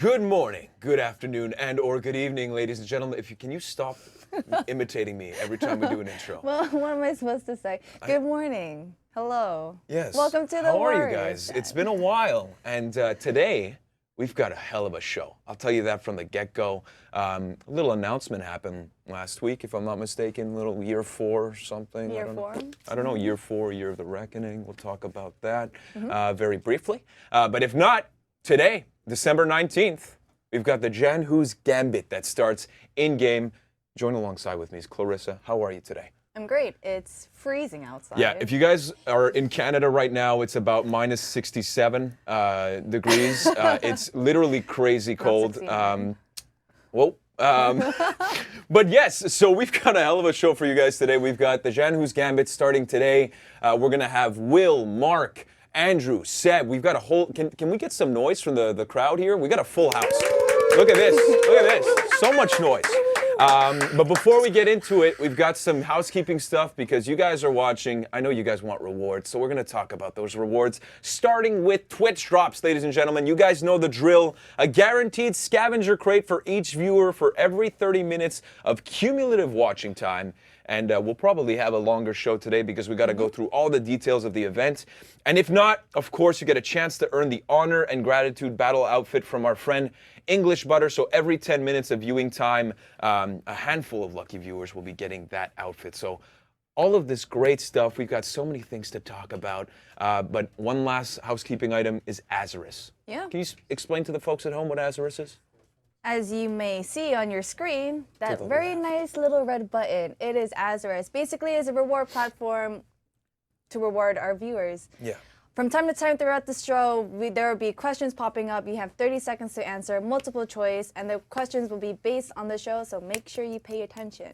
Good morning, good afternoon, and or good evening, ladies and gentlemen. Can you stop imitating me every time we do an intro? Well, what am I supposed to say? Good morning. Hello. Yes. Welcome to the How are you Warriors guys? Den. It's been a while, and today we've got a hell of a show. I'll tell you that from the get-go. A little announcement happened last week, if I'm not mistaken. Little year 4 or something. Year 4? I don't know. Year 4, year of the reckoning. We'll talk about that very briefly. But if not, today, December 19th, we've got the Jan Who's Gambit that starts in-game. Join alongside with me is Clarissa. How are you today? I'm great. It's freezing outside. Yeah, if you guys are in Canada right now, it's about minus 67 degrees. It's literally crazy cold. But yes, so we've got a hell of a show for you guys today. We've got the Jan Who's Gambit starting today. We're going to have Will, Mark, Andrew, Seb. We've got a whole... Can we get some noise from the crowd here? We got a full house. Look at this. Look at this. So much noise. But before we get into it, we've got some housekeeping stuff because you guys are watching. I know you guys want rewards, so we're going to talk about those rewards, starting with Twitch drops, ladies and gentlemen. You guys know the drill. A guaranteed scavenger crate for each viewer for every 30 minutes of cumulative watching time. And we'll probably have a longer show today because we got to go through all the details of the event. And if not, of course, you get a chance to earn the Honor and Gratitude Battle outfit from our friend English Butter. So every 10 minutes of viewing time, a handful of lucky viewers will be getting that outfit. So all of this great stuff. We've got so many things to talk about. But one last housekeeping item is Azarus. Yeah. Can you explain to the folks at home what Azarus is? As you may see on your screen, that the very left. nice little red button, it is Azarus. Basically, it's a reward platform to reward our viewers. Yeah. From time to time throughout the show, there will be questions popping up. You have 30 seconds to answer, multiple choice, and the questions will be based on the show, so make sure you pay attention.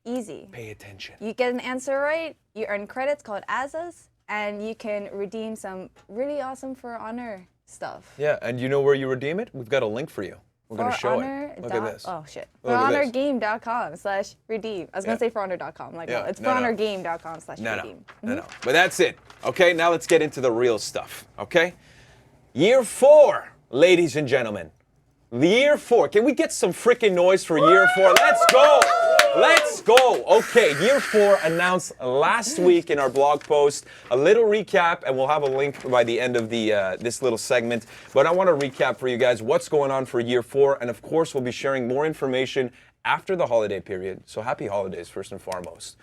Easy. Pay attention. You get an answer right, you earn credits called Azas, and you can redeem some really awesome For Honor stuff. Yeah, and you know where you redeem it? We've got a link for you. We're going to show it. Look at this. Oh, shit. Look at this. ForHonorGame.com/redeem. I was going to say ForHonor.com. Like, Yeah, no, it's no. ForHonorGame.com/redeem. No. But that's it. Okay, now let's get into the real stuff. Okay? Year 4, ladies and gentlemen. Year 4. Can we get some freaking noise for year 4? Let's go. Let's go. Okay, year 4 announced last week in our blog post. A little recap, and we'll have a link by the end of the this little segment. But I want to recap for you guys what's going on for year 4. And of course, we'll be sharing more information after the holiday period. So happy holidays, first and foremost.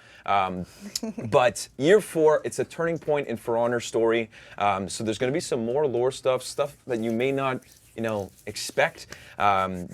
But year 4, it's a turning point in For Honor story. So there's going to be some more lore stuff that you may not expect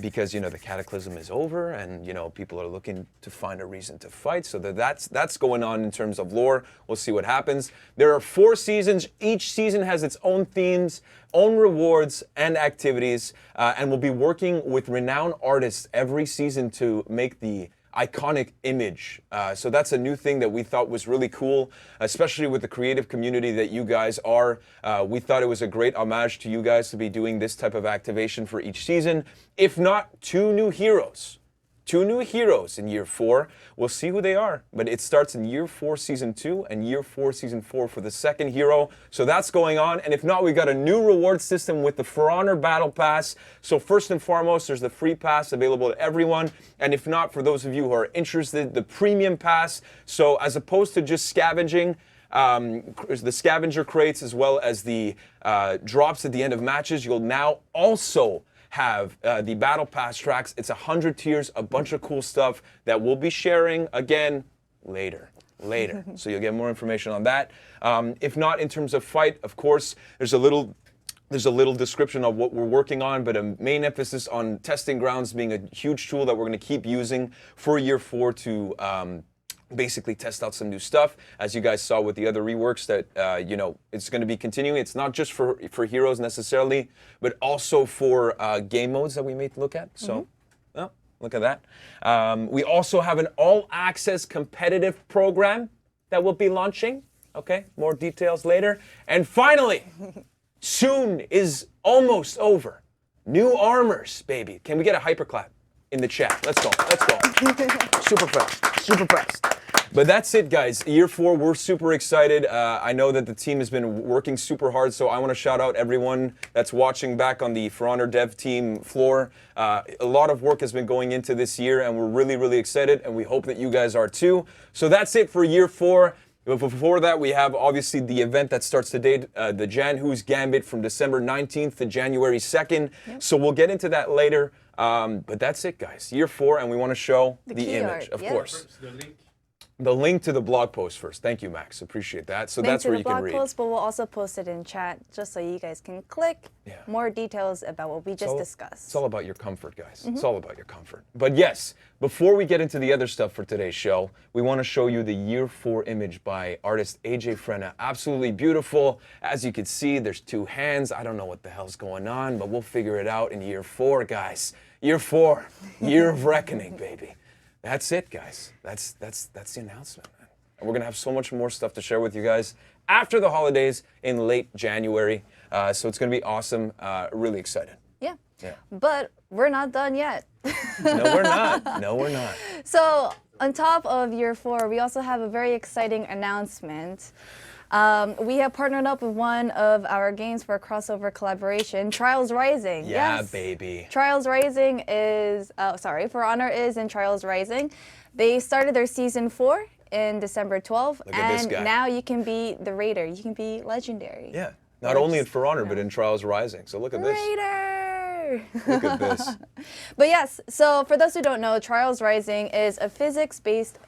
because, the cataclysm is over and, people are looking to find a reason to fight. So that's going on in terms of lore. We'll see what happens. There are 4 seasons. Each season has its own themes, own rewards and activities. And we'll be working with renowned artists every season to make the iconic image. So that's a new thing that we thought was really cool, especially with the creative community that you guys are. We thought it was a great homage to you guys to be doing this type of activation for each season. If not, 2 new heroes. 2 new heroes in year 4. We'll see who they are. But it starts in year 4, season 2, and year 4, season 4 for the second hero. So that's going on. And if not, we've got a new reward system with the For Honor Battle Pass. So first and foremost, there's the free pass available to everyone. And if not, for those of you who are interested, the premium pass. So as opposed to just scavenging, the scavenger crates as well as the drops at the end of matches, you'll now also have the Battle Pass tracks. It's 100 tiers, a bunch of cool stuff that we'll be sharing again later. So you'll get more information on that. If not, in terms of fight, of course, there's a little description of what we're working on, but a main emphasis on testing grounds being a huge tool that we're going to keep using for year 4 to basically test out some new stuff. As you guys saw with the other reworks that, it's going to be continuing. It's not just for heroes necessarily, but also for game modes that we may look at. So, look at that. We also have an all-access competitive program that we'll be launching. Okay, more details later. And finally, soon is almost over. New armors, baby. Can we get a hyperclap in the chat? Let's go. Super fast. But that's it, guys. Year 4, we're super excited. I know that the team has been working super hard, so I want to shout out everyone that's watching back on the For Honor dev team floor. A lot of work has been going into this year, and we're really, really excited, and we hope that you guys are too. So that's it for Year 4. But before that, we have obviously the event that starts today, the Jan Who's Gambit from December 19th to January 2nd. Yep. So we'll get into that later. But that's it, guys. Year 4, and we want to show the image, of course. The link to the blog post first. Thank you, Max. Appreciate that. So that's where you can read. Link to the blog post, but we'll also post it in chat just so you guys can click more details about what we just discussed. It's all about your comfort, guys. It's all about your comfort. But yes, before we get into the other stuff for today's show, we want to show you the Year 4 image by artist AJ Frenna. Absolutely beautiful. As you can see, there's 2 hands. I don't know what the hell's going on, but we'll figure it out in Year 4, guys. Year 4, Year of Reckoning, baby. That's it, guys. That's the announcement, man. And we're gonna have so much more stuff to share with you guys after the holidays in late January. So it's gonna be awesome. Really excited. Yeah. But we're not done yet. No, we're not. No, we're not. So on top of Year 4, we also have a very exciting announcement. We have partnered up with one of our games for a crossover collaboration, Trials Rising. Yeah, yes. baby. Trials Rising is, For Honor is in Trials Rising. They started their Season 4 in December 12th. Look at this guy. And now you can be the Raider. You can be Legendary. Yeah, not only in For Honor, but in Trials Rising. So look at this. Raider! Look at this. But yes, so for those who don't know, Trials Rising is a physics-based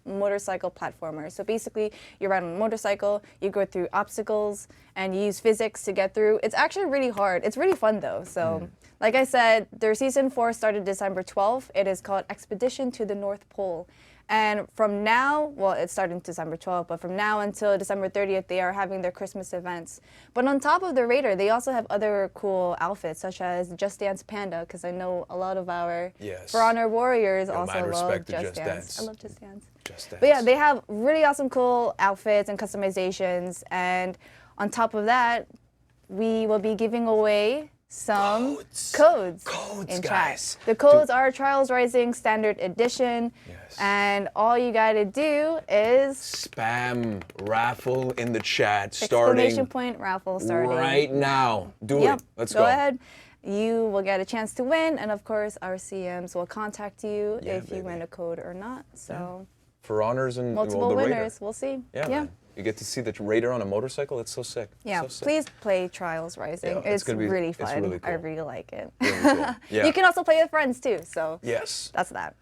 motorcycle platformer. So basically, you ride on a motorcycle, you go through obstacles, and you use physics to get through. It's actually really hard. It's really fun, though. So, like I said, their Season 4 started December 12th. It is called Expedition to the North Pole. And from now, well, it started December 12th, but from now until December 30th, they are having their Christmas events. But on top of the Raider, they also have other cool outfits, such as Just Dance Panda, because I know a lot of our For Honor warriors also love Just Dance. I love Just Dance. But yeah, they have really awesome, cool outfits and customizations. And on top of that, we will be giving away some codes in guys. chat. The codes are Trials Rising Standard Edition. And all you gotta do is spam raffle in the chat exclamation point raffle starting right now. Do it. Let's go. Go ahead. You will get a chance to win, and of course our CMs will contact you if you win a code or not. So For Honors and multiple the winners. Raider. We'll see. Yeah. Man. You get to see the Raider on a motorcycle. That's so sick. Yeah, so sick. Please play Trials Rising. It's really fun. It's really cool. I really like it. Really cool. Yeah. You can also play with friends too. So yes, that's that.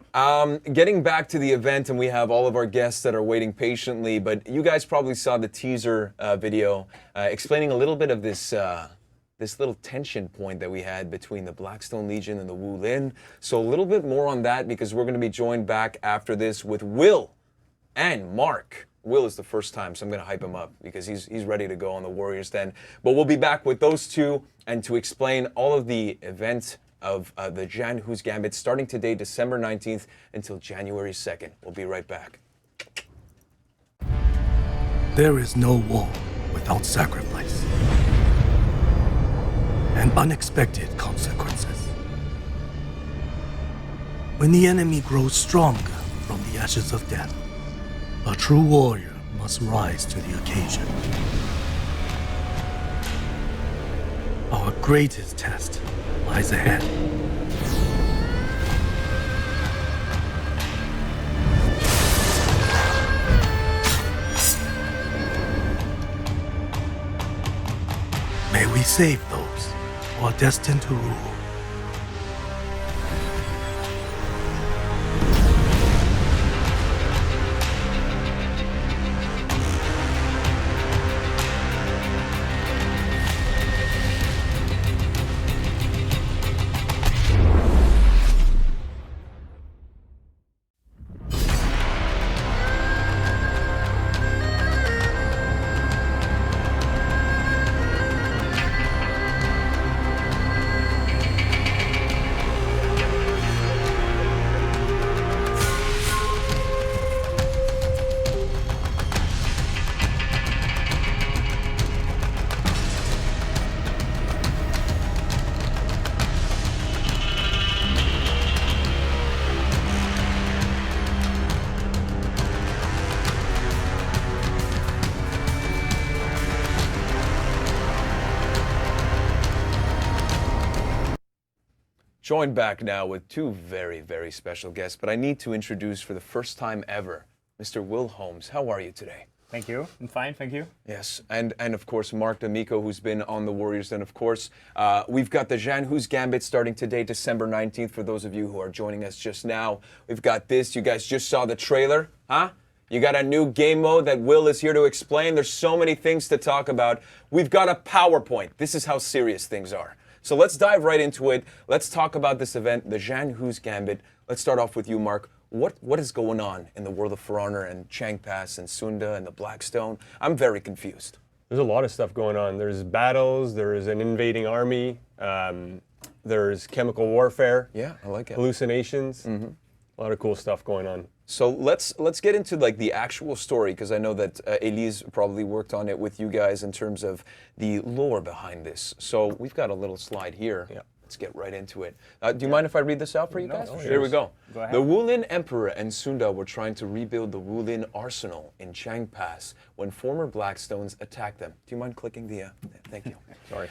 Getting back to the event, and we have all of our guests that are waiting patiently. But you guys probably saw the teaser video explaining a little bit of this. This little tension point that we had between the Blackstone Legion and the Wu Lin. So a little bit more on that, because we're going to be joined back after this with Will and Mark. Will is the first time, so I'm going to hype him up because he's ready to go on the Warriors Den. But we'll be back with those two and to explain all of the events of the Jan Who's Gambit starting today, December 19th, until January 2nd. We'll be right back. There is no war without sacrifice and unexpected consequences. When the enemy grows stronger from the ashes of death, a true warrior must rise to the occasion. Our greatest test lies ahead. May we save those who are destined to rule. Joined back now with two very, very special guests, but I need to introduce for the first time ever, Mr. Will Holmes. How are you today? Thank you. I'm fine, thank you. Yes, and of course Mark D'Amico, who's been on the Warriors, and of course we've got the Jean Who's Gambit starting today, December 19th. For those of you who are joining us just now, we've got this. You guys just saw the trailer, huh? You got a new game mode that Will is here to explain. There's so many things to talk about. We've got a PowerPoint. This is how serious things are. So let's dive right into it. Let's talk about this event, the Jean Who's Gambit. Let's start off with you, Mark. What is going on in the world of For Honor and Chang Pass and Sunda and the Blackstone? I'm very confused. There's a lot of stuff going on. There's battles, there's an invading army, there's chemical warfare. Yeah, I like it. Hallucinations. A lot of cool stuff going on. So let's get into like the actual story, because I know that Elise probably worked on it with you guys in terms of the lore behind this. So we've got a little slide here. Yeah. Let's get right into it. Do you mind if I read this out for you guys? No, Here we go. Go ahead. The Wulin Emperor and Sunda were trying to rebuild the Wulin Arsenal in Chang Pass when former Blackstones attacked them. Do you mind clicking the... thank you. Sorry.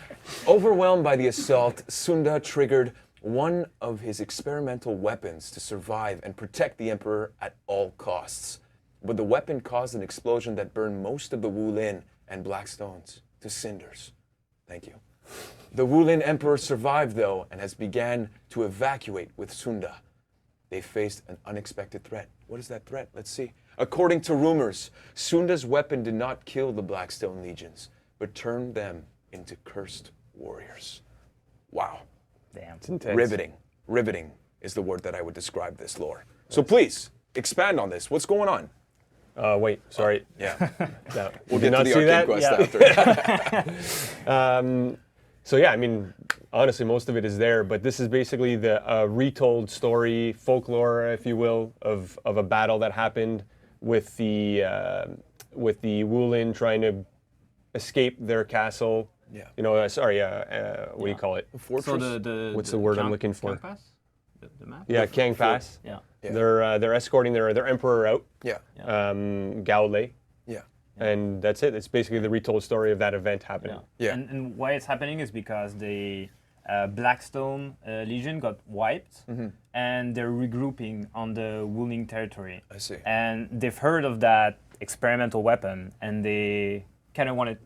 Overwhelmed by the assault, Sunda triggered one of his experimental weapons to survive and protect the Emperor at all costs. But the weapon caused an explosion that burned most of the Wulin and Blackstones to cinders. Thank you. The Wulin Emperor survived, though, and has began to evacuate with Sunda. They faced an unexpected threat. What is that threat? Let's see. According to rumors, Sunda's weapon did not kill the Blackstone legions, but turned them into cursed warriors. Wow. Damn. It's intense. Riveting. Riveting is the word that I would describe this lore. So please, expand on this. What's going on? Wait, sorry. Yeah. No, We'll did get to not the see arcade that? quest after. So yeah, I mean, honestly, most of it is there, but this is basically the retold story, folklore, if you will, of a battle that happened with the Wulin trying to escape their castle. Yeah. You know, what do you call it? Fortress? So What's the word I'm looking for? Kang Pass? The map? Yeah, Kang Pass. Yeah. Yeah. They're escorting their emperor out, Yeah. Gao Lei. Yeah. And that's it. It's basically the retold story of that event happening. Yeah. And why it's happening is because the Blackstone Legion got wiped, and they're regrouping on the Wulin territory. I see. And they've heard of that experimental weapon, and they kind of want it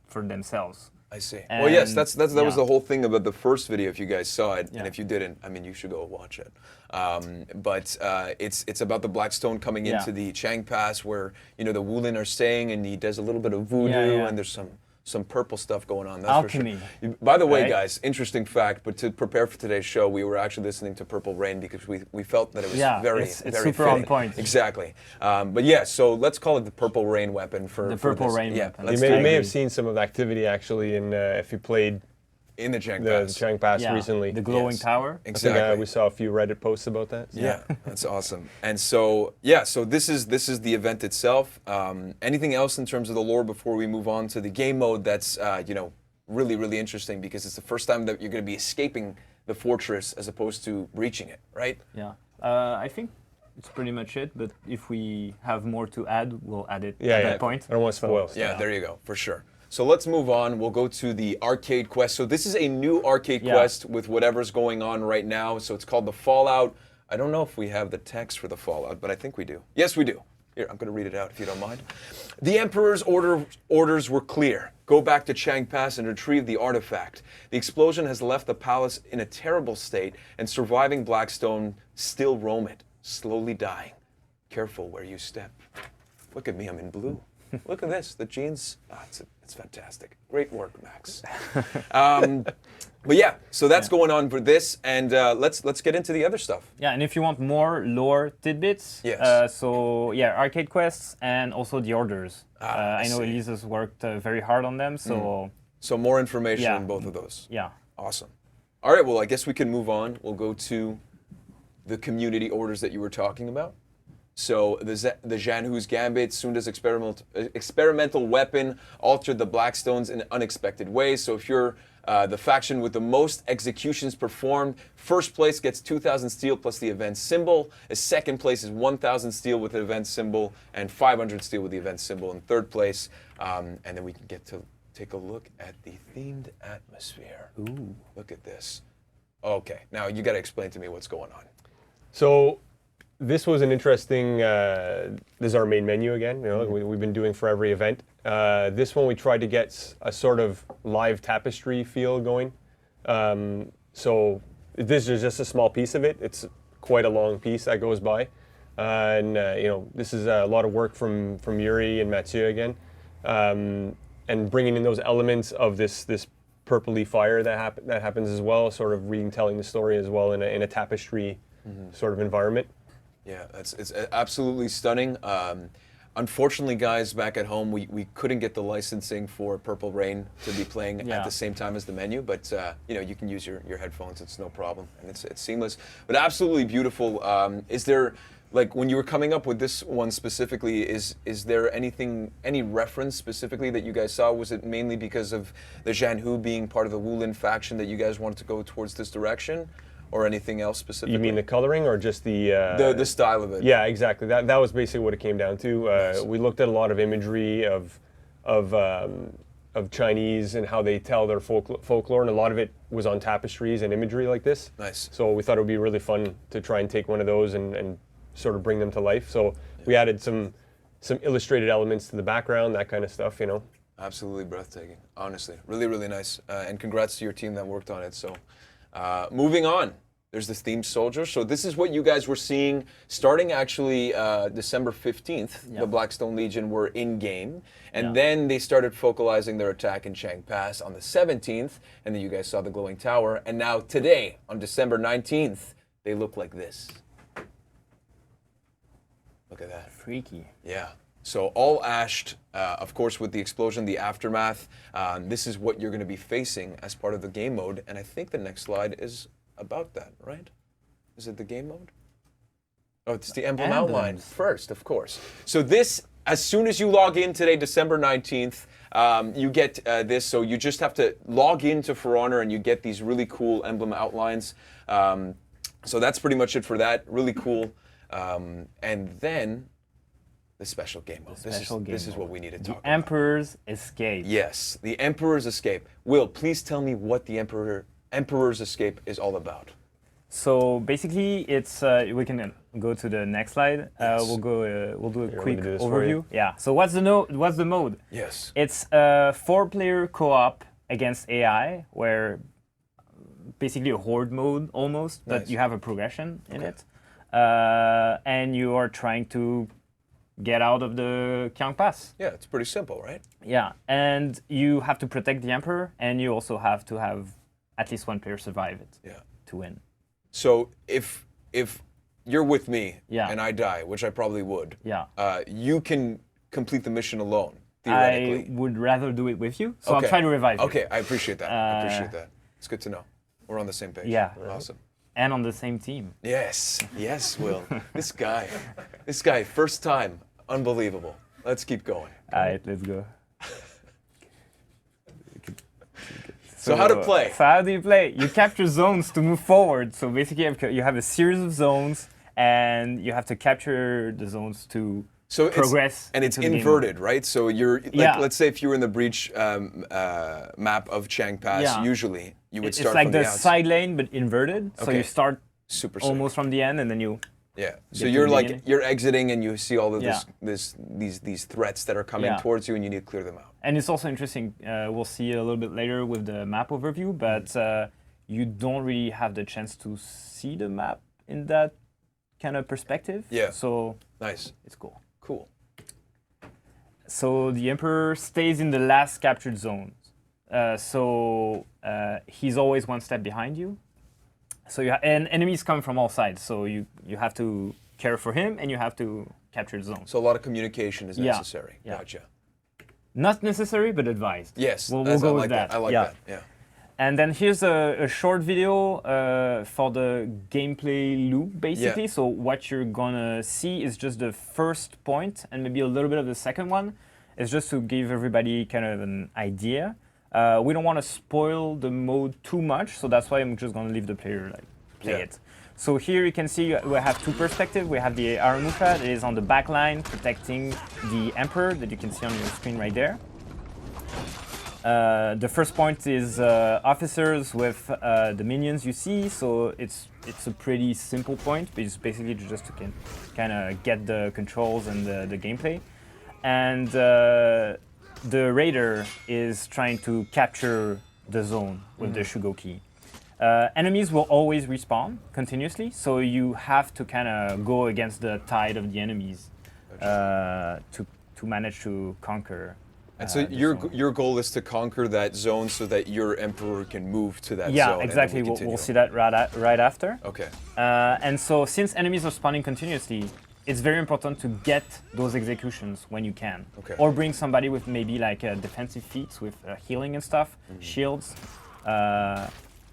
for themselves. I see. Well, yes, And- that was yeah. the whole thing about the first video. If you guys saw it, and Yeah. if you didn't, I mean, you should go watch it. But it's about the Blackstone coming Yeah. into the Chang Pass, where the Wulin are staying, and he does a little bit of voodoo, Yeah. and there's some purple stuff going on. That's for sure. Alchemy. By the way, Right? guys, interesting fact. But to prepare for today's show, we were actually listening to Purple Rain because we felt that it was Yeah, very it's very super on fitting. point. Exactly. But yeah, so let's call it the Purple Rain weapon for The for Purple this. Rain Yeah, weapon. let's You do may it. have seen some of the activity actually in if you played in the Chang the Pass. Chang Pass Yeah, recently. the glowing Yes. tower. I think Exactly. we saw a few Reddit posts about that. Yeah, that's awesome. And so, yeah, so this is the event itself. Anything else in terms of the lore before we move on to the game mode that's, really, really interesting, because it's the first time that you're going to be escaping the fortress as opposed to breaching it, right? Yeah. I think it's pretty much it, but if we have more to add, we'll add it Yeah, at yeah. that point. I don't want to spoil. Yeah, there you go, for sure. So let's move on. We'll go to the arcade quest. So this is a new arcade Yeah. quest with whatever's going on right now. So it's called the Fallout. I don't know if we have the text for the Fallout, but I think we do. Yes, we do. Here, I'm going to read it out if you don't mind. The Emperor's orders were clear. Go back to Chang Pass and retrieve the artifact. The explosion has left the palace in a terrible state, and surviving Blackstone still roam it, slowly dying. Careful where you step. Look at me, I'm in blue. Look at this, the jeans. It's fantastic. Great work, Max. But yeah, so that's going on for this, and let's get into the other stuff. Yeah, and if you want more lore tidbits, Yes. so yeah, arcade quests and also the orders. I I know see. Elise has worked very hard on them, so So more information Yeah. on both of those. yeah. Awesome. All right, well, I guess we can move on. We'll go to the community orders that you were talking about. So the Jean Who's Gambit, Sunda's experimental weapon, altered the Blackstones in unexpected ways. So if you're the faction with the most executions performed, first place gets 2,000 steel plus the event symbol. Second place is 1,000 steel with the event symbol, and 500 steel with the event symbol in third place. And then we can get to take a look at the themed atmosphere. Ooh. Look at this. Okay, now you got to explain to me what's going on. So this was an interesting. This is our main menu again. You know, we've been doing for every event. This one we tried to get a sort of live tapestry feel going. So this is just a small piece of it. It's quite a long piece that goes by, and you know, this is a lot of work from Yuri and Mathieu again, and bringing in those elements of this purpley fire that happens as well, sort of retelling the story as well in a tapestry sort of environment. Yeah, it's absolutely stunning. Unfortunately, guys, back at home, we couldn't get the licensing for Purple Rain to be playing at the same time as the menu, but you know, you can use your headphones. It's no problem, and it's seamless. But absolutely beautiful. Is there, like, when you were coming up with this one specifically, is there any reference specifically that you guys saw? Was it mainly because of the Jianhu being part of the Wulin faction that you guys wanted to go towards this direction? Or anything else specifically? You mean the coloring or just the style of it? Yeah, exactly. That was basically what it came down to. Nice. We looked at a lot of imagery of Chinese and how they tell their folklore, and a lot of it was on tapestries and imagery like this. Nice. So we thought it would be really fun to try and take one of those and sort of bring them to life. So we added some illustrated elements to the background, that kind of stuff, you know. Absolutely breathtaking. Honestly, really, really nice. And congrats to your team that worked on it. So. Moving on, there's this themed soldier. So this is what you guys were seeing starting actually December 15th. The Blackstone Legion were in game, and then they started focalizing their attack in Chang Pass on the 17th, and then you guys saw the glowing tower. And now today, on December 19th, they look like this. Look at that. Freaky. Yeah. So all ashed, of course, with the explosion, the aftermath. This is what you're going to be facing as part of the game mode. And I think the next slide is about that, right? Is it the game mode? Oh, it's the emblem outline first, of course. So this, as soon as you log in today, December 19th, you get this. So you just have to log into For Honor and you get these really cool emblem outlines. So that's pretty much it for that. Really cool. And then the special game mode. This is what we need to talk about. The Emperor's Escape. Yes, the Emperor's Escape. Will, please tell me what the Emperor's Escape is all about. So basically, it's we can go to the next slide. Yes. We'll do a quick do this for overview. you? Yeah. So what's the mode? Yes. It's a 4-player co-op against AI, where basically a horde mode almost, but Nice. you have a progression in it, and you are trying to get out of the Kiang Pass. Yeah, it's pretty simple, right? Yeah, and you have to protect the Emperor, and you also have to have at least one player survive it to win. So if you're with me Yeah. and I die, which I probably would, Yeah. You can complete the mission alone, I theoretically. would rather do it with you, so Okay. I'll try to revive you. Okay, I appreciate that. I appreciate that. It's good to know. We're on the same page. Yeah. Awesome. And on the same team. Yes, Will. This guy, first time, unbelievable. Let's keep going. All right, let's go. So how to play? So how do you play? You capture zones to move forward. So basically, you have a series of zones, and you have to capture the zones to progress. And it's to the game inverted, right? So you're, like, Yeah. let's say if you were in the breach map of Chang Pass, Yeah. usually you would It's start like from the the outside. side lane, but inverted. So Okay. you start Super sick. almost from the end, and then you. Yeah. So to you're the like beginning. you're exiting, and you see all of Yeah. these threats that are coming Yeah. towards you, and you need to clear them out. And it's also interesting. We'll see a little bit later with the map overview, but you don't really have the chance to see the map in that kind of perspective. Yeah. So Nice. it's cool. Cool. So the Emperor stays in the last captured zones. He's always one step behind you. So and enemies come from all sides. So you have to care for him, and you have to capture the zones. So a lot of communication is Yeah. necessary. Yeah. Gotcha. Not necessary, but advised. Yes. We'll I go like with that. I like Yeah. that. Yeah. And then here's a short video for the gameplay loop, basically. Yeah. So what you're gonna see is just the first point and maybe a little bit of the second one. It's just to give everybody kind of an idea. We don't want to spoil the mode too much, so that's why I'm just gonna leave the player play Yeah. it. So here you can see we have two perspectives. We have the Aramusha that is on the back line protecting the Emperor that you can see on your screen right there. The first point is officers with the minions you see, so it's a pretty simple point, but it's basically just to kind of get the controls and the gameplay. And the raider is trying to capture the zone with the Shugo key. Enemies will always respawn continuously, so you have to kind of go against the tide of the enemies to manage to conquer. And so your goal is to conquer that zone so that your emperor can move to that zone. Yeah, exactly. We'll see that right after. Okay. And so since enemies are spawning continuously, it's very important to get those executions when you can. Okay. Or bring somebody with maybe like defensive feats with healing and stuff, shields.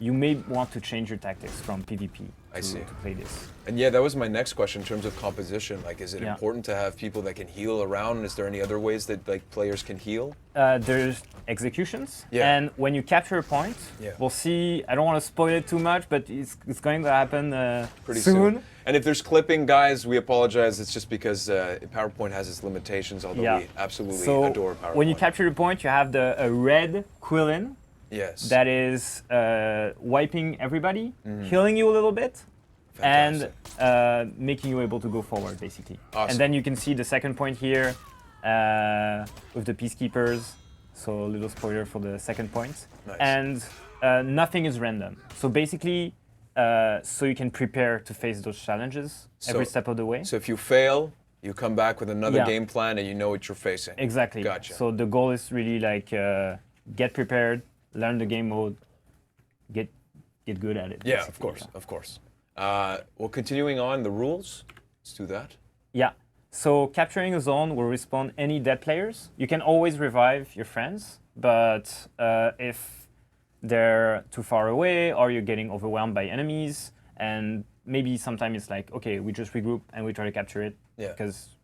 You may want to change your tactics from PvP to play this. And yeah, that was my next question in terms of composition. Like, is it important to have people that can heal around? Is there any other ways that like players can heal? There's executions, and when you capture a point, we'll see. I don't want to spoil it too much, but it's going to happen pretty soon. And if there's clipping, guys, we apologize. It's just because PowerPoint has its limitations, although we absolutely adore PowerPoint. When you capture a point, you have a red quillin. Yes. That is wiping everybody, healing you a little bit, and making you able to go forward, basically. Awesome. And then you can see the second point here with the peacekeepers. So a little spoiler for the second point. Nice. And nothing is random. So basically, so you can prepare to face those challenges every step of the way. So if you fail, you come back with another game plan and you know what you're facing. Exactly. Gotcha. So the goal is really like get prepared, learn the game mode, get good at it. Yeah, of course. Well, continuing on, the rules, let's do that. Yeah, so capturing a zone will respawn any dead players. You can always revive your friends, but if they're too far away or you're getting overwhelmed by enemies, and maybe sometimes it's like, okay, we just regroup and we try to capture it, because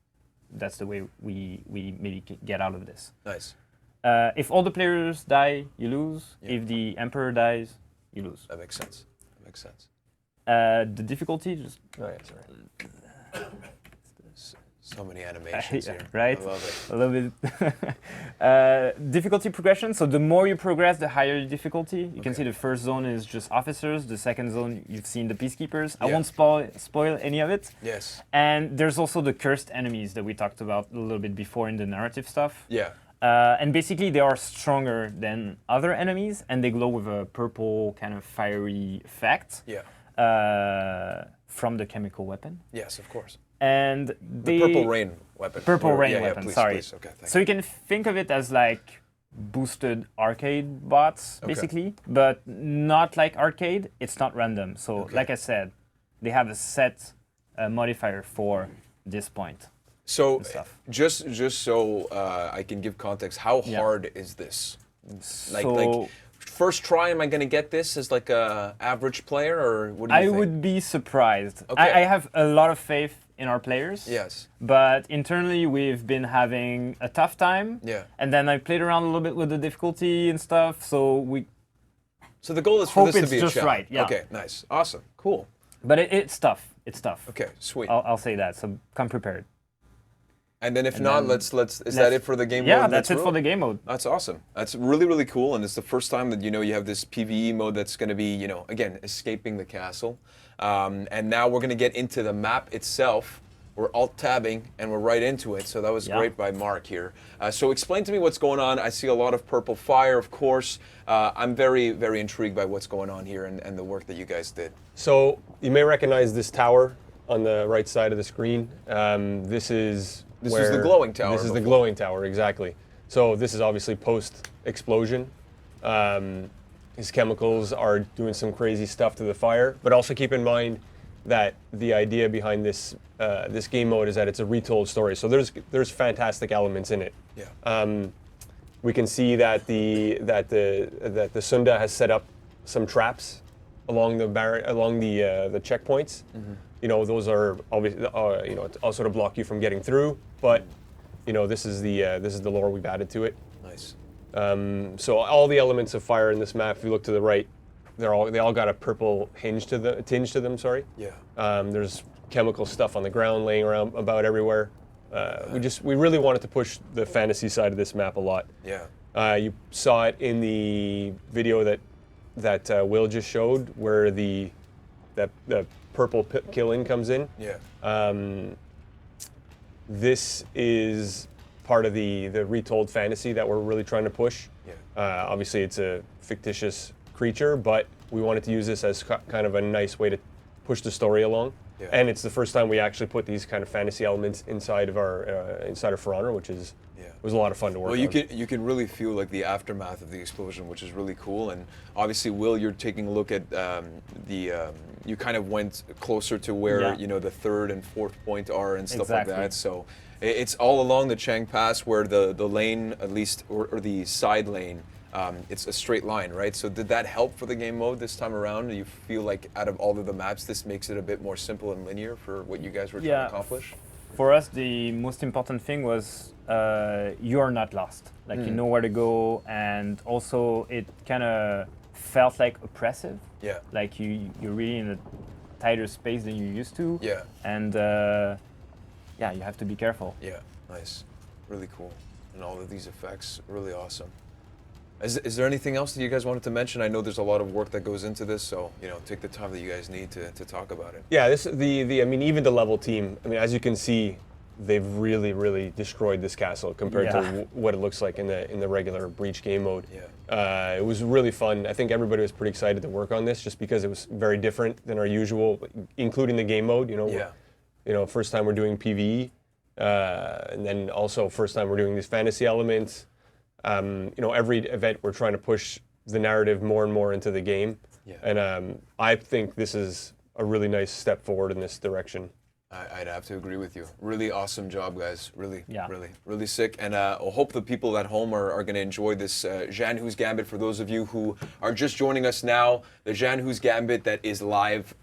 that's the way we maybe get out of this. Nice. If all the players die, you lose. If the Emperor dies, you lose. That makes sense. The difficulty just... Oh, yeah, sorry. So many animations here. Right? I love it. A little bit. Difficulty progression. So the more you progress, the higher the difficulty. You can see the first zone is just officers. The second zone, you've seen the peacekeepers. I won't spoil any of it. Yes. And there's also the cursed enemies that we talked about a little bit before in the narrative stuff. Yeah. And basically, they are stronger than other enemies, and they glow with a purple kind of fiery effect. Yeah. From the chemical weapon. Yes, of course. And the purple rain weapon. Purple rain weapon. Please, sorry. Please. Okay, so you can think of it as like boosted arcade bots, basically, but not like arcade. It's not random. So, like I said, they have a set modifier for this point. So, just so I can give context, how hard is this? Like, first try, am I going to get this as like a average player, or what do you think? I would be surprised. Okay. I have a lot of faith in our players. Yes. But internally, we've been having a tough time. Yeah. And then I played around a little bit with the difficulty and stuff, so the goal is for this to be a just challenge. Right. Yeah. Okay, nice. Awesome. Cool. But it's tough. It's tough. Okay, sweet. I'll say that, so come prepared. And then if not, let's is that it for the game mode? Yeah, that's it for the game mode. That's awesome. That's really, really cool. And it's the first time that, you have this PvE mode that's going to be, again, escaping the castle. And now we're going to get into the map itself. We're alt-tabbing, and we're right into it. So that was great by Mark here. So explain to me what's going on. I see a lot of purple fire, of course. I'm very, very intrigued by what's going on here and the work that you guys did. So you may recognize this tower on the right side of the screen. This was the glowing tower. This is the glowing tower, exactly. So this is obviously post-explosion. His chemicals are doing some crazy stuff to the fire, but also keep in mind that the idea behind this this game mode is that it's a retold story. So there's fantastic elements in it. Yeah. We can see that the Sunda has set up some traps along the checkpoints. Mm-hmm. Those are obviously also to block you from getting through. But this is the lore we've added to it. Nice. So all the elements of fire in this map, if you look to the right, they all got a purple tinge to them. Sorry. Yeah. There's chemical stuff on the ground laying around about everywhere. We really wanted to push the fantasy side of this map a lot. Yeah. You saw it in the video that Will just showed, where the purple killing comes in. Yeah. This is part of the retold fantasy that we're really trying to push. Yeah. Obviously, it's a fictitious creature, but we wanted to use this as kind of a nice way to push the story along. Yeah. And it's the first time we actually put these kind of fantasy elements inside of For Honor, which is was a lot of fun to work on. Well, you can really feel like the aftermath of the explosion, which is really cool. And obviously, Will, you're taking a look at you kind of went closer to where the third and fourth point are and stuff like that. So it's all along the Chang Pass where the lane, at least, or the side lane, it's a straight line, right? So did that help for the game mode this time around? Do you feel like out of all of the maps, this makes it a bit more simple and linear for what you guys were trying to accomplish? For us, the most important thing was you are not lost. Like you know where to go, and also it kind of felt like oppressive. Yeah. Like you're really in a tighter space than you used to. Yeah. And you have to be careful. Yeah, nice, really cool, and all of these effects, really awesome. Is there anything else that you guys wanted to mention? I know there's a lot of work that goes into this, so take the time that you guys need to talk about it. Yeah, I mean, even the level team. I mean, as you can see, they've really destroyed this castle compared to what it looks like in the regular Breach game mode. Yeah. It was really fun. I think everybody was pretty excited to work on this, just because it was very different than our usual, including the game mode. First time we're doing PvE, and then also first time we're doing these fantasy elements. Every event we're trying to push the narrative more and more into the game. Yeah. And I think this is a really nice step forward in this direction. I'd have to agree with you. Really awesome job, guys. Really, Yeah. really sick. And I hope the people at home are going to enjoy this Jean Hu's Gambit. For those of you who are just joining us now, the Jean Hu's Gambit that is live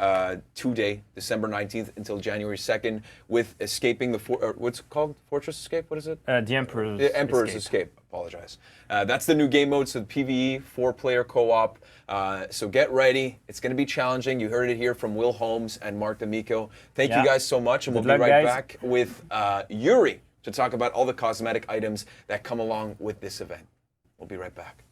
today, December 19th until January 2nd, with escaping the what's it called? Fortress Escape? What is it? The Emperor's The Emperor's Escape. Apologize. That's the new game mode, so the PvE, 4-player co-op. So get ready. It's going to be challenging. You heard it here from Will Holmes and Mark D'Amico. Thank you guys so much, and we'll be right back with Yuri to talk about all the cosmetic items that come along with this event. We'll be right back.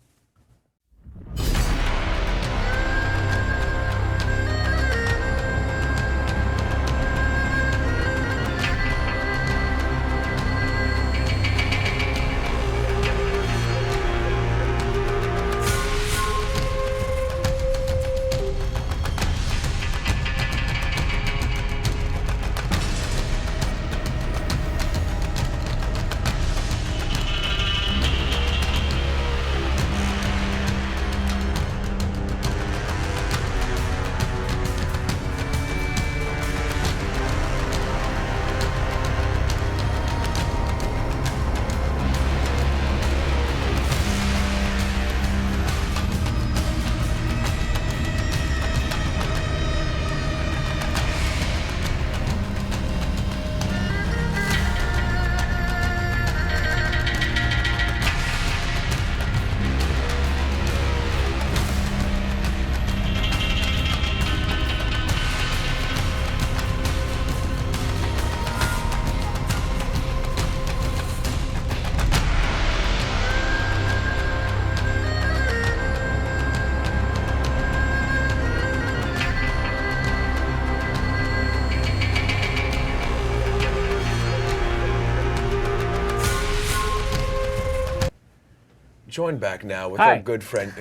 Joined back now with our good friend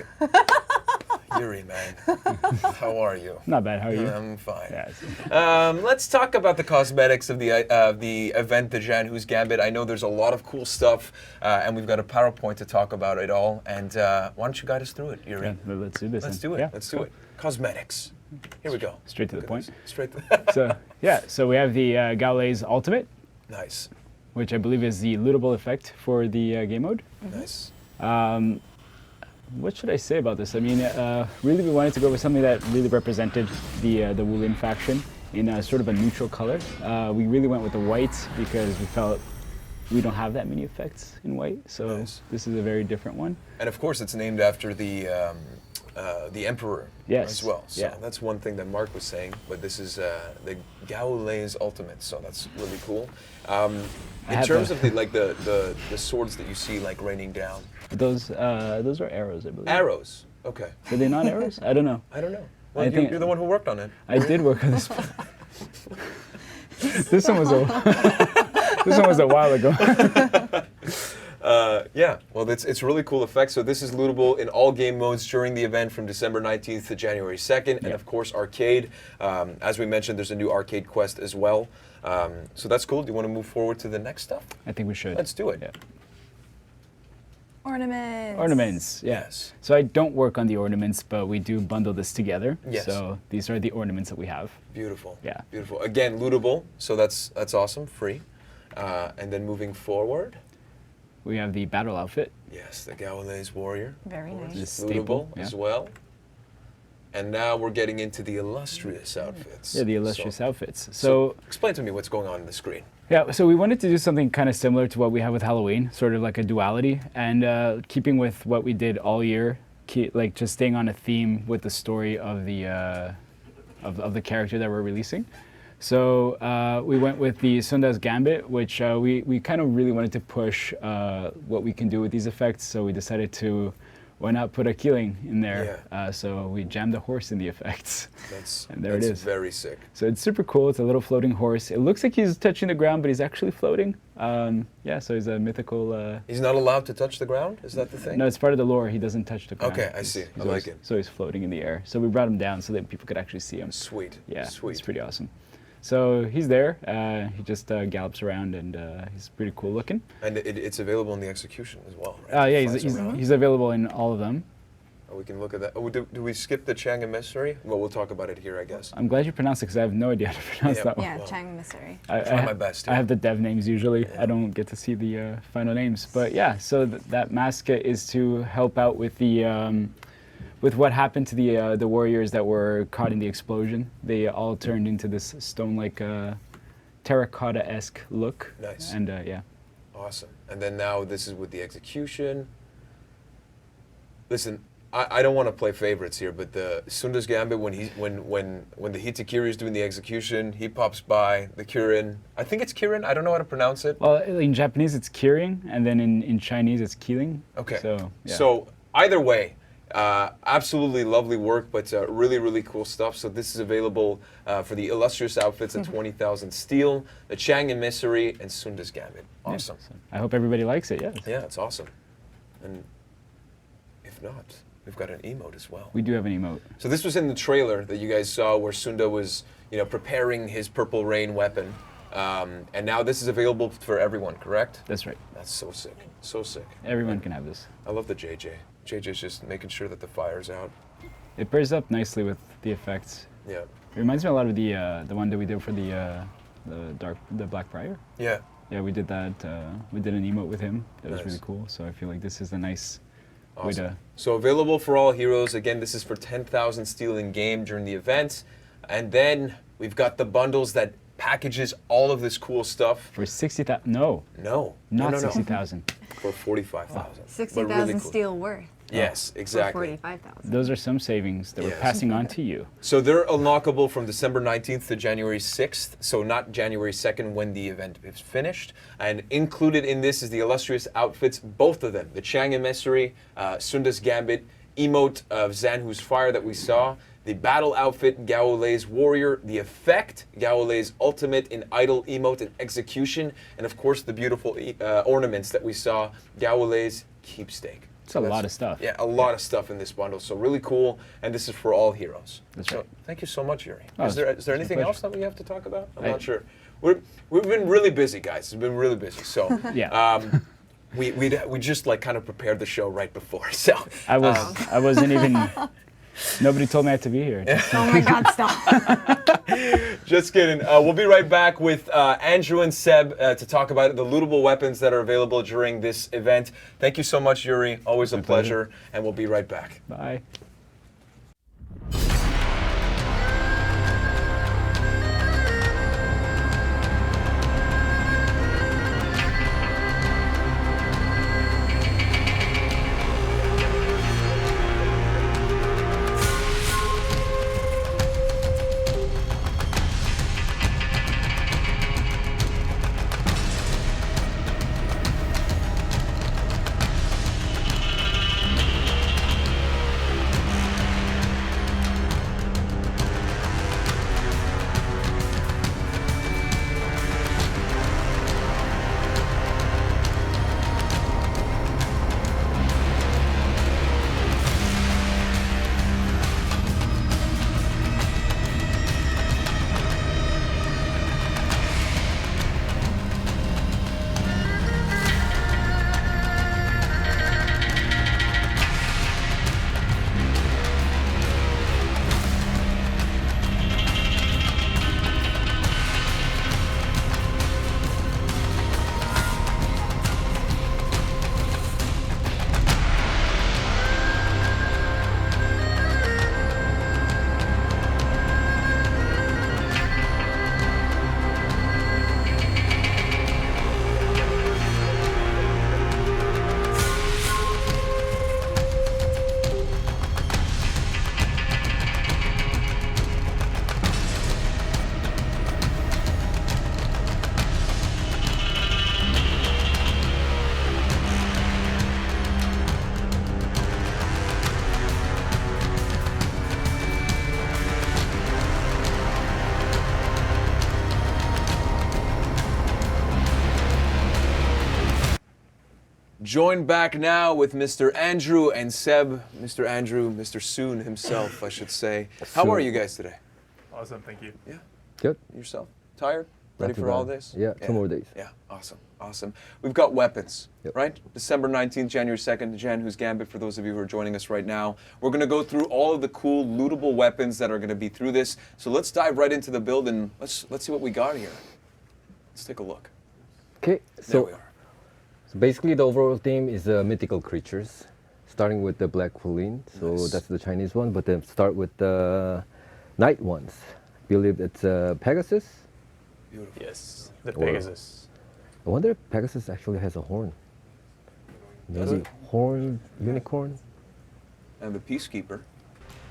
Yuri, man. How are you? Not bad. How are you? I'm fine. Yeah, Let's talk about the cosmetics of the event, the Jean Hu's Gambit. I know there's a lot of cool stuff, and we've got a PowerPoint to talk about it all. And why don't you guide us through it, Yuri? yeah, let's do this. Let's then. do it. Yeah, Let's do it. Cosmetics. Here we go. Straight to the Look at point. this. Straight to the So we have the Gaules Ultimate, Nice. which I believe is the lootable effect for the game mode. Nice. What should I say about this? I mean, really we wanted to go with something that really represented the Wulin faction in a sort of a neutral color. We really went with the white because we felt we don't have that many effects in white, so Nice. this is a very different one. And of course, it's named after the Emperor Yes, as well. So yeah. that's one thing that Mark was saying. But this is the Gaules Ultimate, so that's really cool. In have terms a- of the swords that you see like raining down, Those are arrows, I believe. arrows. Okay, Are they not arrows? I don't know. I don't know. Well, I think- you're the one who worked on it. I did work on this. This one was this one was a while ago. Yeah, well, it's really cool effect. So this is lootable in all game modes during the event from December 19th to January 2nd. And Yeah. of course, arcade. As we mentioned, there's a new arcade quest as well. So that's cool. Do you want to move forward to the next stuff? I think we should. Let's do it. Yeah. Ornaments. Ornaments, Yes. So I don't work on the ornaments, but we do bundle this together. Yes. So these are the ornaments that we have. Beautiful. Yeah. Beautiful. Again, lootable. So that's awesome. Free. And then moving forward. We have the battle outfit. Yes, the Gaules Warrior. Very nice. This Lootable staple, as yeah. well. And now we're getting into the illustrious outfits. Yeah, the illustrious So- outfits. So explain to me what's going on the screen. yeah, so we wanted to do something kind of similar to what we have with Halloween, sort of like a duality, and keeping with what we did all year, like just staying on a theme with the story of the of the character that we're releasing. So we went with the Sunda's Gambit, which we kind of really wanted to push what we can do with these effects. So we decided to, why not put a killing in there? So we jammed a horse in the effects. And there it that's is. very sick. So it's super cool. It's a little floating horse. It looks like he's touching the ground, but he's actually floating. Yeah, so he's a mythical. He's not allowed to touch the ground? Is that the thing? No, it's part of the lore. He doesn't touch the ground. Okay, I see. I like it. So he's floating in the air. So we brought him down so that people could actually see him. Sweet. Yeah, Sweet. it's pretty awesome. So he's there. He just gallops around, and he's pretty cool looking. And it's available in the execution as well, right? Yeah, It flies around. he's available in all of them. Oh, we can look at that. Oh, do we skip the Chang Emissary? Well, we'll talk about it here, I guess. I'm glad you pronounced it because I have no idea how to pronounce Yeah. that one. Yeah, Well, Chang Emissary. try my best, I yeah. have the dev names usually. I don't get to see the final names. But yeah, so that mask is to help out with the with what happened to the warriors that were caught in the explosion. They all turned into this stone-like terracotta-esque look. Nice. And yeah. Awesome. And then now this is with the execution. Listen, I don't want to play favorites here, but the Sunda's Gambit, when the Hitakiri is doing the execution, he pops by the Kirin. I think it's Kirin. I don't know how to pronounce it. Well, in Japanese it's Kirin, and then in Chinese it's Killing. Okay. So yeah. So either way, absolutely lovely work, but really, really cool stuff. So this is available for the illustrious outfits at 20,000 steel, the Chang Emissary, and Sunda's Gambit. Awesome. So I hope everybody likes it. Yes. Yeah, it's awesome. And if not, we've got an emote as well. We do have an emote. So this was in the trailer that you guys saw where Sunda was, preparing his Purple Rain weapon. And now this is available for everyone, correct? That's right. That's so sick. So sick. Everyone can have this. I love the JJ. JJ's just making sure that the fire's out. It pairs up nicely with the effects. Yeah. It reminds me a lot of the one that we did for the Black Friar. Yeah. Yeah, we did that. We did an emote with him. That was Nice. really cool. So I feel like this is a nice way Awesome. to. So available for all heroes. Again, this is for 10,000 steel in game during the event. And then we've got the bundles that packages all of this cool stuff. For 60,000. No, No. not no. 60,000. For 45,000. 60,000 steel worth. Yes, exactly. For 45,000. Those are some savings that we're Yes. passing on to you. So they're unlockable from December 19th to January 6th, so not January 2nd when the event is finished. And included in this is the illustrious outfits, both of them, the Chang Emissary, Sunda's Gambit, emote of Zanhu's Fire that we saw, the battle outfit, Gaules Warrior, the effect, Gaules Ultimate in Idle Emote and Execution, and of course the beautiful ornaments that we saw, Gaules Keepstake. It's a lot of stuff. Yeah, a lot of stuff in this bundle. So really cool, and this is for all heroes. That's so right. Thank you so much, Yuri. Oh, Is there it's my anything pleasure. else that we have to talk about? I'm I- not sure. We've been really busy, guys. We've been really busy. So Yeah. we just like kind of prepared the show right before. So I wasn't even. Nobody told me I had to be here. Oh my God, stop. just kidding. We'll be right back with Andrew and Seb to talk about the lootable weapons that are available during this event. Thank you so much, Yuri. Always a pleasure. And we'll be right back. Bye. joined back now with Mr. Andrew and Seb. Mr. Andrew, Mr. Soon himself, I should say. How are you guys today? Awesome, thank you. Yeah. Good. Yourself? Tired? Ready too for bad. holidays? Yeah, 2 more days. Yeah, awesome, awesome. We've got weapons, Yep. right? December 19th, January 2nd, Jan Who's Gambit, for those of you who are joining us right now. We're going to go through all of the cool lootable weapons that are going to be through this. So let's dive right into the build and let's see what we got here. Let's take a look. Okay, There so, we are. so basically the overall theme is mythical creatures, starting with the Black Queen. So Nice. that's the Chinese one, but then start with the night ones. I believe it's Pegasus. Beautiful. Yes, the Or- Pegasus. I wonder if Pegasus actually has a horn. Maybe it? horn, unicorn, And the Peacekeeper.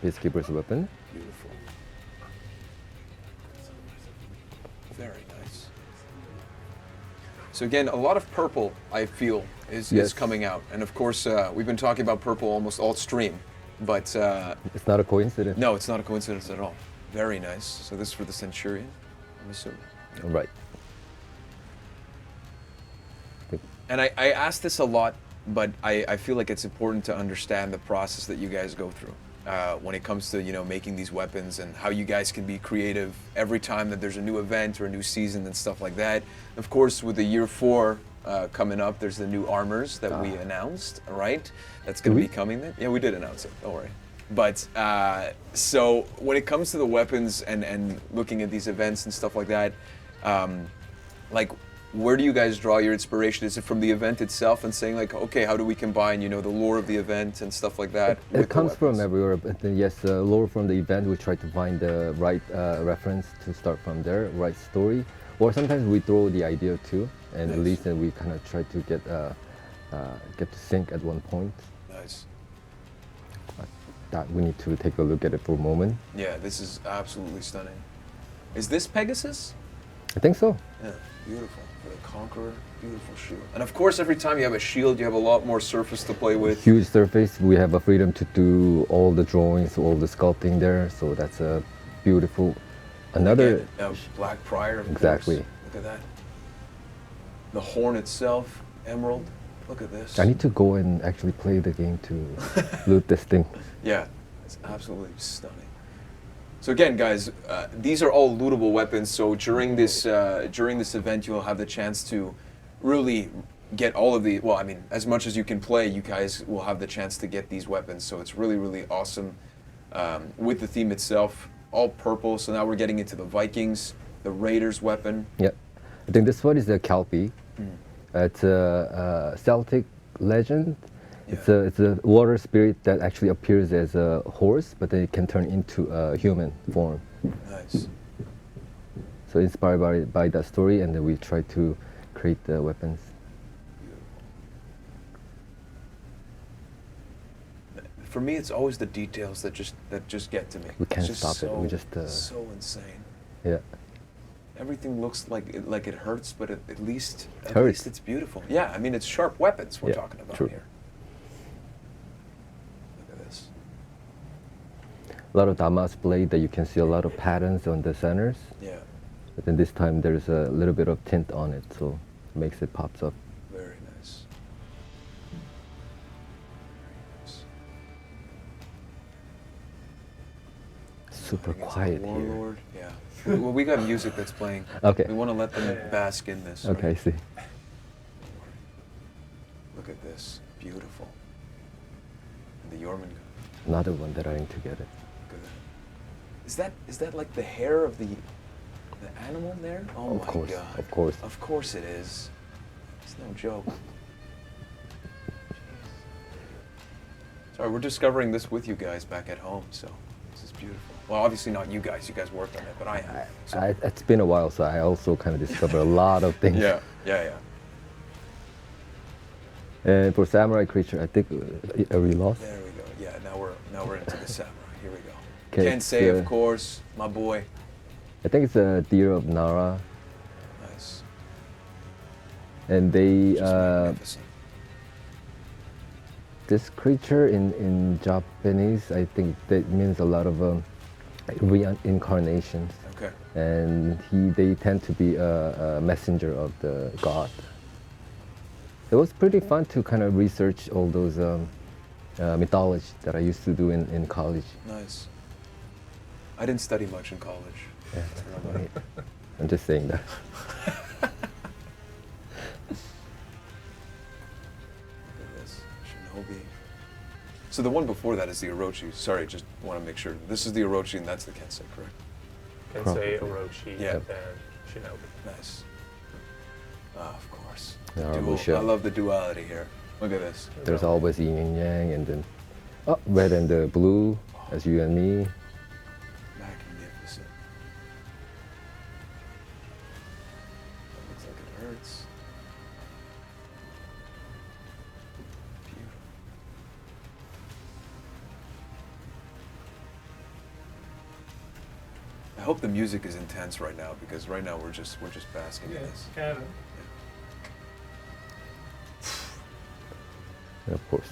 Peacekeeper's weapon. Beautiful. Very nice. So again, a lot of purple, I feel, is Yes. coming out. And of course, we've been talking about purple almost all stream. But It's not a coincidence. no, it's not a coincidence at all. Very nice. So this is for the Centurion, I'm assuming. Right. And I ask this a lot, but I feel like it's important to understand the process that you guys go through when it comes to, you know, making these weapons and how you guys can be creative every time that there's a new event or a new season and stuff like that. Of course, with the year 4 coming up, there's the new armors that we announced, right? That's going to be coming then. Yeah, we did announce it. Don't worry. But so when it comes to the weapons and looking at these events and stuff like that, like, where do you guys draw your inspiration? Is it from the event itself and saying like, okay, how do we combine, you know, the lore of the event and stuff like that? with It the comes from weapons? everywhere, but then yes, lore from the event, we try to find the right reference to start from there, right story. Or sometimes we throw the idea too, and Nice. at least then we kind of try to get to sync at one point. Nice. That we need to take a look at it for a moment. Yeah, this is absolutely stunning. Is this Pegasus? I think so. Yeah, beautiful. For the Conqueror, beautiful shield. And of course, every time you have a shield, you have a lot more surface to play with. Huge surface. We have a freedom to do all the drawings, all the sculpting there. So that's a beautiful. Another. Again, Black Prior, of Exactly. course. Look at that. The horn itself, emerald. Look at this. I need to go and actually play the game to loot this thing. Yeah, it's absolutely stunning. So again, guys, these are all lootable weapons. So during this event, you'll have the chance to really get all of the. Well, I mean, as much as you can play, you guys will have the chance to get these weapons. So it's really, really awesome. With the theme itself, all purple. So now we're getting into the Vikings, the Raiders weapon. Yeah, I think this one is a Kelpie. It's a Celtic legend. Yeah. It's a water spirit that actually appears as a horse, but then it can turn into a human form. Nice. So inspired by that story, and then we try to create the weapons. For me, it's always the details that just get to me. We can't It's just stop it. We just, so insane. Yeah, Everything looks like it hurts, but at least Hurts. it's beautiful. Yeah, I mean, it's sharp weapons we're Yeah, talking about true. here. Look at this. a lot of Damas blade that you can see a lot of patterns on the centers. Yeah, But then this time there's a little bit of tint on it, so it makes it pops up. very nice. Very nice. Super I guess the quiet here. Warlord. Yeah. Well, we got music that's playing. Okay. We want to let them bask in this. Okay, I right? see. Look at this. Beautiful. And the Jormungand. Another one that I need to get it. Look at that. Is that like the hair of the animal there? Oh Of my course, god. of course. Of course it is. It's no joke. Sorry, we're discovering this with you guys back at home, so this is beautiful. Well, obviously not you guys. You guys worked on it, but I have. So. It's been a while, so I also kind of discovered a lot of things. Yeah, yeah, yeah. And for samurai creature, I think we lost. There we go. Yeah, now we're into the samurai. Here we go. 'Kay, Kensei, it's, of course, my boy. I think it's a deer of Nara, Nice. and they Just magnificent. this creature in Japanese, I think that means a lot of reincarnations, Okay. and they tend to be a messenger of the god. It was pretty fun to kind of research all those mythology that I used to do in college. Nice. I didn't study much in college. Yeah, right. I'm just saying that. Look at this, Shinobi. So the one before that is the Orochi. Sorry, just want to make sure. This is the Orochi and that's the Kensei, correct? Kensei, Orochi, Yeah. and Shinobi. Nice. Ah, of course. Yeah, Dual. Busha. I love the duality here. Look at this. There's always yin and yang, and then red and the blue, as you and me. Magnificent. That looks like it hurts. Beautiful. I hope the music is intense right now because right now we're just basking in this. Kind of. And of course,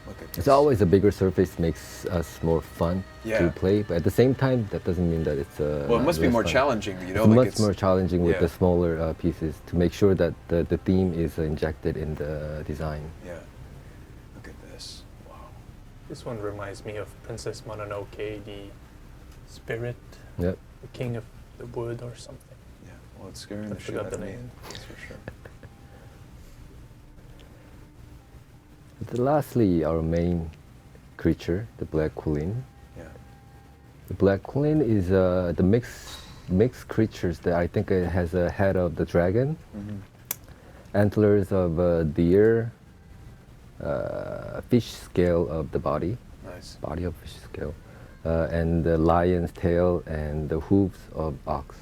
Look at this. it's always a bigger surface makes us more fun Yeah. to play, but at the same time, that doesn't mean that it's Well, it must be less more fun. challenging, you know. It's like much more challenging with yeah. the smaller pieces to make sure that the theme is injected in the design. Yeah. Look at this. Wow. This one reminds me of Princess Mononoke, the spirit, Yep. the king of the wood or something. Yeah. Well, it's scaring I the shit forgot out the of me. name. That's for sure. Lastly, our main creature, the Black Queen. Yeah. The Black Queen is the mixed creatures that I think it has a head of the dragon, antlers of a deer, fish scale of the body Nice. of fish scale, and the lion's tail and the hooves of ox.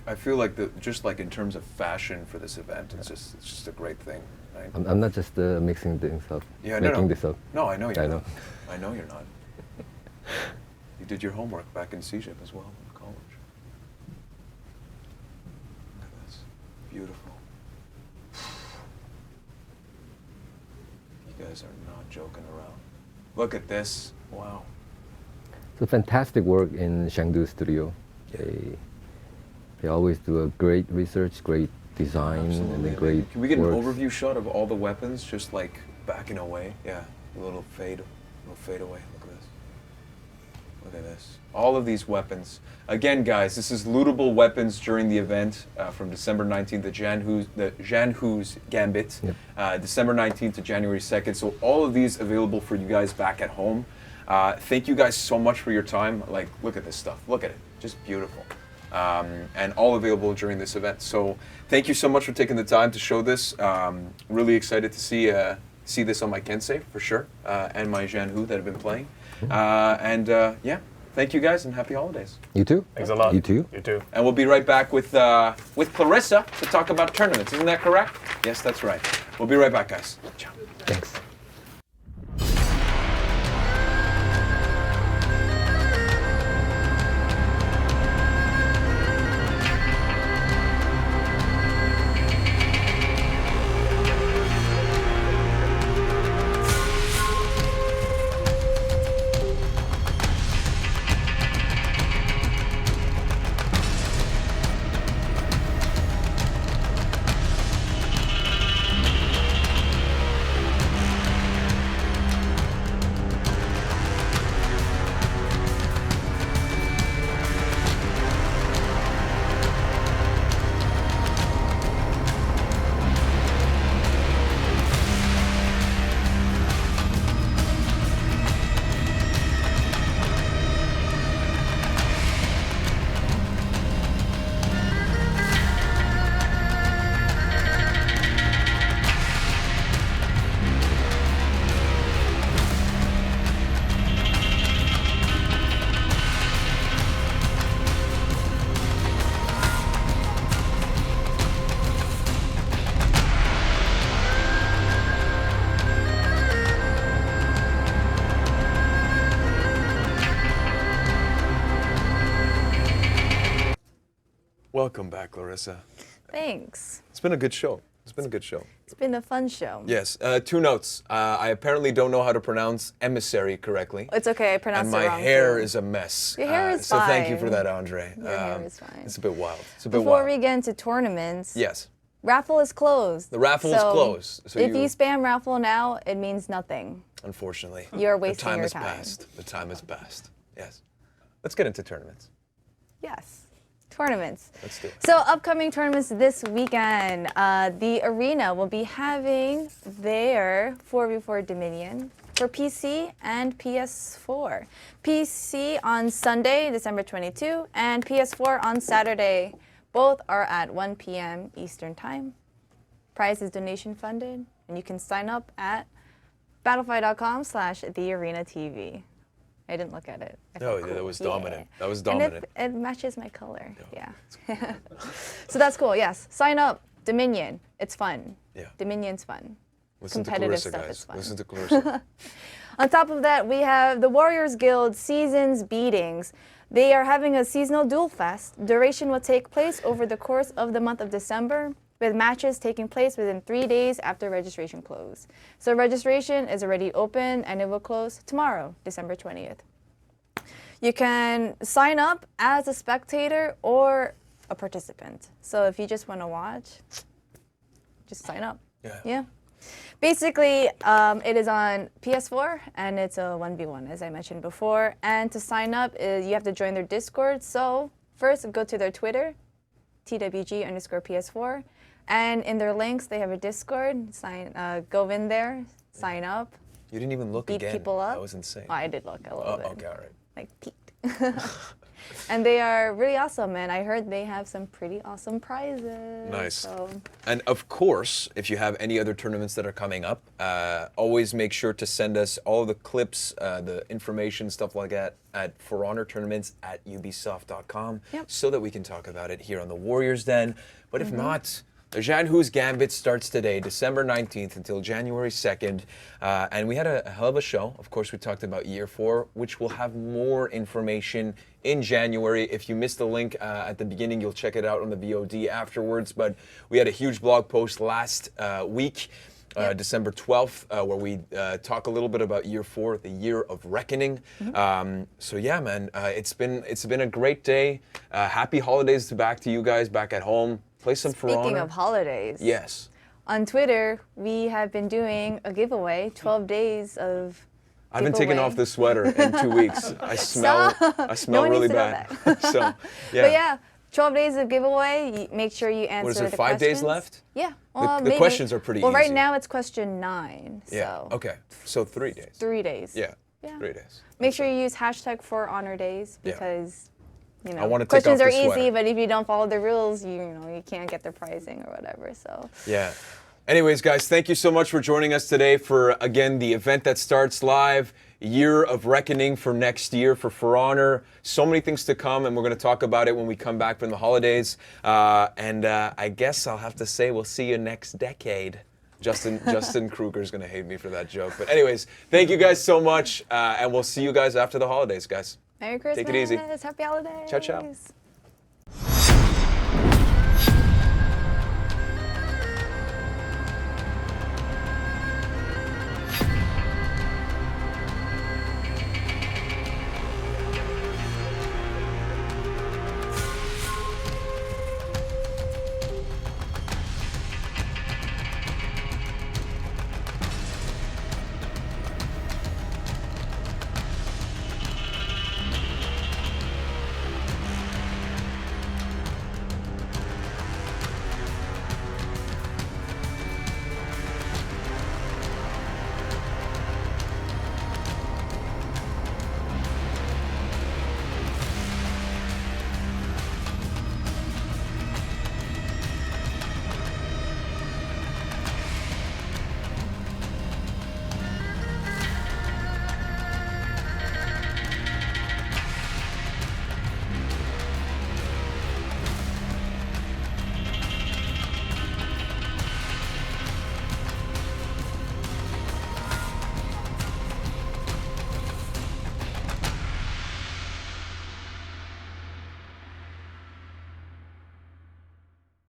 I feel like just like in terms of fashion for this event, it's just a great thing, right? I'm not just mixing things up, Yeah, making no. this up. No, I know you're I not. know. I know you're not. You did your homework back in CJIP as well in college. Look at this. Beautiful. You guys are not joking around. Look at this. Wow. It's a fantastic work in Chengdu studio. They always do a great research, great design, and a great Can we get an works. overview shot of all the weapons just like backing away? Yeah, a little fade away. Look at this. Look at this. All of these weapons. Again, guys, this is lootable weapons during the event from December 19th, the Janhu's Gambit, December 19th to January 2nd. So all of these available for you guys back at home. Thank you guys so much for your time. Like, look at this stuff. Look at it. Just beautiful. And all available during this event. So thank you so much for taking the time to show this. Really excited to see this on my Kensei for sure, and my Janhu that I've been playing. Yeah, thank you guys and happy holidays. You too? Thanks a lot. You too? You too. And we'll be right back with Clarissa to talk about tournaments. Isn't that correct? Yes, that's right. We'll be right back, guys. Ciao. Thanks. Welcome back, Clarissa. Thanks. It's been a good show. It's been a good show. It's been a fun show. Yes. 2 notes. I apparently don't know how to pronounce emissary correctly. It's okay, I pronounced And it my wrong. hair too. is a mess. Your hair is so thank you for fine. that, Andre. Your hair is fine. It's a bit wild. It's a bit Before wild. we get into tournaments, Yes. Raffle is closed. The raffle is closed. So if you spam raffle now, it means nothing. Unfortunately. You're wasting the time your has time. passed. The time has passed. Yes. Let's get into tournaments. Yes. Tournaments. Let's do it. So upcoming tournaments this weekend. The Arena will be having their 4v4 Dominion for PC and PS4. PC on Sunday, December 22, and PS4 on Saturday. Both are at 1 p.m. Eastern Time. Prize is donation funded, and you can sign up at battlefy.com/thearenatv. I didn't look at it. I felt yeah, cool. that was dominant. That was And dominant. it matches my color. Yeah. So that's cool. Yes. Sign up. Dominion. It's fun. Yeah. Dominion's fun. Listen to Competitive Clarissa, stuff guys. is fun. Listen to Clarissa. On top of that, we have the Warriors Guild Seasons Beatings. They are having a seasonal duel fest. Duration will take place over the course of the month of December, with matches taking place within 3 days after registration close. So registration is already open and it will close tomorrow, December 20th. You can sign up as a spectator or a participant. So if you just want to watch, just sign up. Yeah. Basically, it is on PS4 and it's a 1v1 as I mentioned before. And to sign up, you have to join their Discord. So first go to their Twitter, TWG_PS4. And in their links, they have a Discord. Go in there, sign up. You didn't even look Beat again. people up. That was insane. Oh, I did look a little bit. Okay, all right. Like peeked. And they are really awesome, and I heard they have some pretty awesome prizes. Nice. So. And of course, if you have any other tournaments that are coming up, always make sure to send us all the clips, the information, stuff like that, at ForHonor@Ubisoft.com, so that we can talk about it here on the Warriors Den. But if not, the Jan Hu's Gambit starts today, December 19th until January 2nd. And we had a hell of a show. Of course, we talked about Year 4, which will have more information in January. If you missed the link at the beginning, you'll check it out on the VOD afterwards. But we had a huge blog post last week, December 12th, where we talk a little bit about Year 4, the Year of Reckoning. So yeah, man, it's been a great day. Happy holidays back to you guys back at home. Play some For Honor. Speaking of holidays. Yes. On Twitter, we have been doing a giveaway, 12 days of I've been taking off this sweater in 2 weeks. I smell No one really needs to know bad. that. So, yeah. But yeah, 12 days of giveaway. Make sure you answer What is there, the 5 days questions. left? Yeah. The Maybe. questions are pretty Well, right easy. now it's question 9. Yeah. So Okay. So 3 days. 3 days. Yeah. Yeah. 3 days. Make sure you use hashtag For Honor Days Yeah. because you I know wanna take questions off are the easy, sweater. but if you don't follow the rules, you can't get the pricing or whatever. So Yeah. Anyways, guys, thank you so much for joining us today for, again, the event that starts live, Year of Reckoning for next year for Honor. So many things to come, and we're going to talk about it when we come back from the holidays. I guess I'll have to say we'll see you next decade. Justin Kruger's going to hate me for that joke. But anyways, thank you guys so much, and we'll see you guys after the holidays, guys. Merry Christmas. Take it easy. Happy holidays. Ciao, ciao.